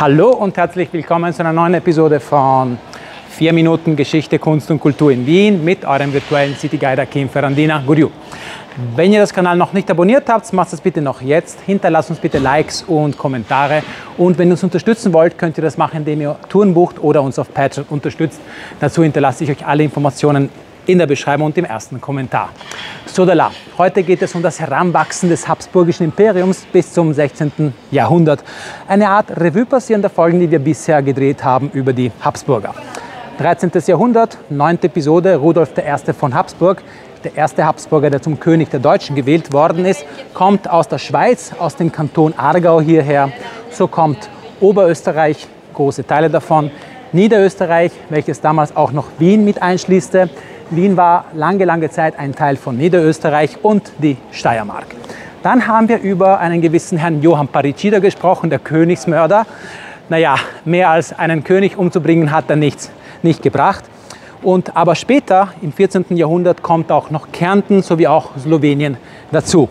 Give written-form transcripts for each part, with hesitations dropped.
Hallo und herzlich willkommen zu einer neuen Episode von 4 Minuten Geschichte, Kunst und Kultur in Wien mit eurem virtuellen City Guide Akim Ferrandina Guriu. Wenn ihr das Kanal noch nicht abonniert habt, macht es bitte noch jetzt. Hinterlasst uns bitte Likes und Kommentare. Und wenn ihr uns unterstützen wollt, könnt ihr das machen, indem ihr Touren bucht oder uns auf Patreon unterstützt. Dazu hinterlasse ich euch alle Informationen in der Beschreibung und im ersten Kommentar. Sodala. Heute geht es um das Heranwachsen des Habsburgischen Imperiums bis zum 16. Jahrhundert. Eine Art Revue passierender Folgen, die wir bisher gedreht haben über die Habsburger. 13. Jahrhundert, 9. Episode, Rudolf I. von Habsburg. Der erste Habsburger, der zum König der Deutschen gewählt worden ist, kommt aus der Schweiz, aus dem Kanton Aargau hierher. So kommt Oberösterreich, große Teile davon, Niederösterreich, welches damals auch noch Wien mit einschließte. Wien war lange Zeit ein Teil von Niederösterreich und die Steiermark. Dann haben wir über einen gewissen Herrn Johann Parricida gesprochen, der Königsmörder. Naja, mehr als einen König umzubringen hat er nicht gebracht. Aber später, im 14. Jahrhundert, kommt auch noch Kärnten sowie auch Slowenien dazu.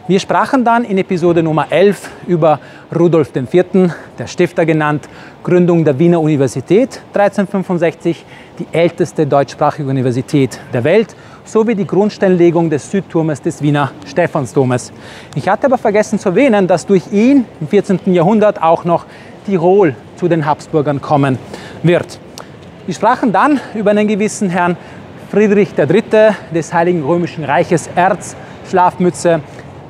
Wir sprachen dann in Episode Nummer 11 über Rudolf IV., der Stifter genannt, Gründung der Wiener Universität 1365, die älteste deutschsprachige Universität der Welt, sowie die Grundsteinlegung des Südturmes des Wiener Stephansdomes. Ich hatte aber vergessen zu erwähnen, dass durch ihn im 14. Jahrhundert auch noch Tirol zu den Habsburgern kommen wird. Wir sprachen dann über einen gewissen Herrn Friedrich III. Des Heiligen Römischen Reiches, Erz, Schlafmütze,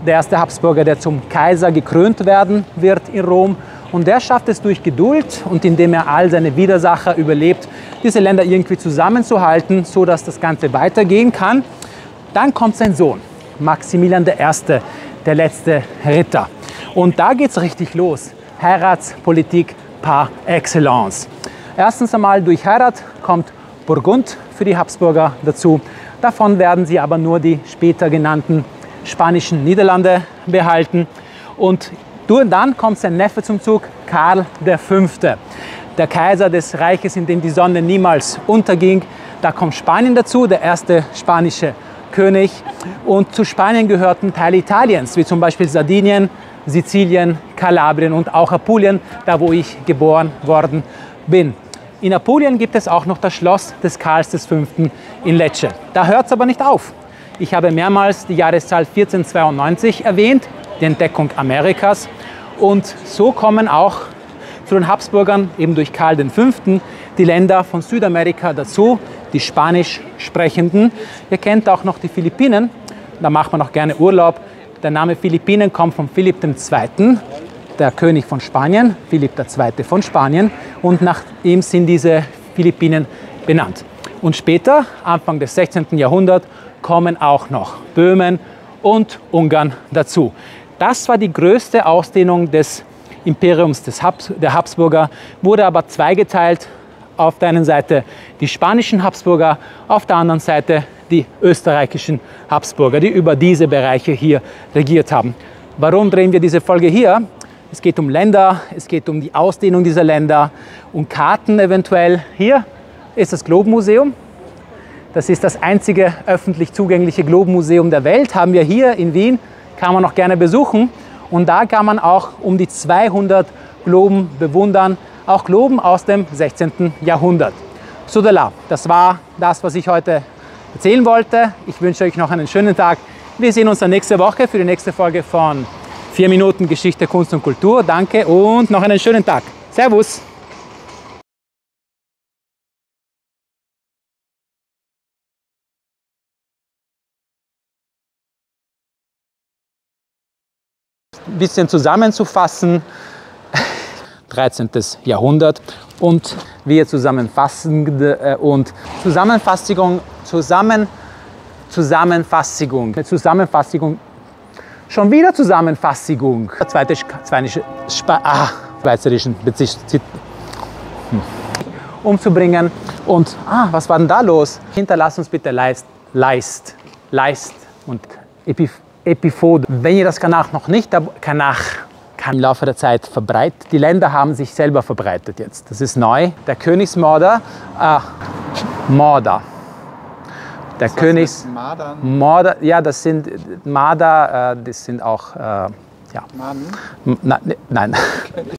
der erste Habsburger, der zum Kaiser gekrönt werden wird in Rom. Und der schafft es durch Geduld und indem er all seine Widersacher überlebt, diese Länder irgendwie zusammenzuhalten, sodass das Ganze weitergehen kann. Dann kommt sein Sohn, Maximilian I., der letzte Ritter. Und da geht es richtig los. Heiratspolitik par excellence. Erstens einmal durch Heirat kommt Burgund für die Habsburger dazu. Davon werden sie aber nur die später genannten spanischen Niederlande behalten. Und dann kommt sein Neffe zum Zug, Karl V., der Kaiser des Reiches, in dem die Sonne niemals unterging. Da kommt Spanien dazu, der erste spanische König. Und zu Spanien gehörten Teile Italiens, wie zum Beispiel Sardinien, Sizilien, Kalabrien und auch Apulien, da wo ich geboren worden bin. In Apulien gibt es auch noch das Schloss des Karls V. in Lecce. Da hört es aber nicht auf. Ich habe mehrmals die Jahreszahl 1492 erwähnt, die Entdeckung Amerikas. Und so kommen auch zu den Habsburgern eben durch Karl V. die Länder von Südamerika dazu, die Spanisch sprechenden. Ihr kennt auch noch die Philippinen, da macht man auch gerne Urlaub. Der Name Philippinen kommt von Philipp II., der König von Spanien, Philipp II. Von Spanien. Und nach ihm sind diese Philippinen benannt. Und später, Anfang des 16. Jahrhunderts, kommen auch noch Böhmen und Ungarn dazu. Das war die größte Ausdehnung des Imperiums der Habsburger, wurde aber zweigeteilt. Auf der einen Seite die spanischen Habsburger, auf der anderen Seite die österreichischen Habsburger, die über diese Bereiche hier regiert haben. Warum drehen wir diese Folge hier? Es geht um Länder, es geht um die Ausdehnung dieser Länder, um Karten eventuell. Hier ist das Globenmuseum. Das ist das einzige öffentlich zugängliche Globenmuseum der Welt. Haben wir hier in Wien, kann man noch gerne besuchen. Und da kann man auch um die 200 Globen bewundern, auch Globen aus dem 16. Jahrhundert. Sodala, das war das, was ich heute erzählen wollte. Ich wünsche euch noch einen schönen Tag. Wir sehen uns dann nächste Woche für die nächste Folge von 4 Minuten Geschichte, Kunst und Kultur. Danke und noch einen schönen Tag. Servus! Ein bisschen zusammenzufassen, 13. Jahrhundert und wir Zusammenfassung, schon wieder Zusammenfassung, schweizerischen umzubringen und was war denn da los? Hinterlasst uns bitte Leist und Epifode. Wenn ihr das Kanal noch nicht im Laufe der Zeit verbreitet. Die Länder haben sich selber verbreitet jetzt. Das ist neu. Der Königsmörder, Mörder. Der Königsmörder, ja, das sind Marder, das sind auch, ja. Maden? Nein.